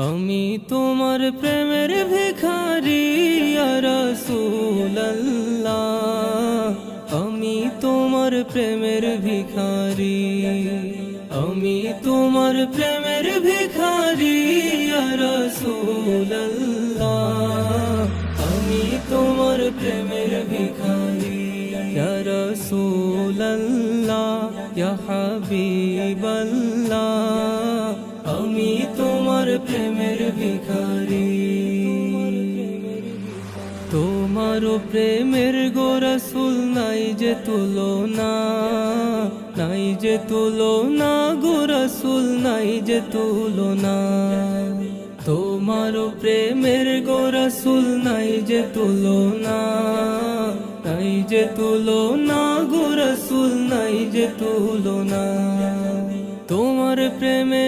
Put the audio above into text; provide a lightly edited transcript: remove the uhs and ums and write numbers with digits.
আমি তোমার প্রেমের ভিখারি ইয়া রাসূলুল্লাহ, আমি তোমার প্রেমের ভিখারি, আমি তোমার প্রেমের ভিখারি ইয়া রাসূলুল্লাহ, আমি তোমার প্রেমের ভিখারি ইয়া রাসূলুল্লাহ, ইয়া হাবিবাল্লাহ, আমি তোমার প্রেমের ভিখারি। তোমার প্রেমের গো রাসূল নাই যে তুলনা, নাই যে তুলনা গো রাসূল নাই যে তুলনা। তোমার প্রেমের গো রাসূল নাই যে তুলনা, নাই যে তুলনা গো রাসূল নাই যে তুলনা। তোমার প্রেমে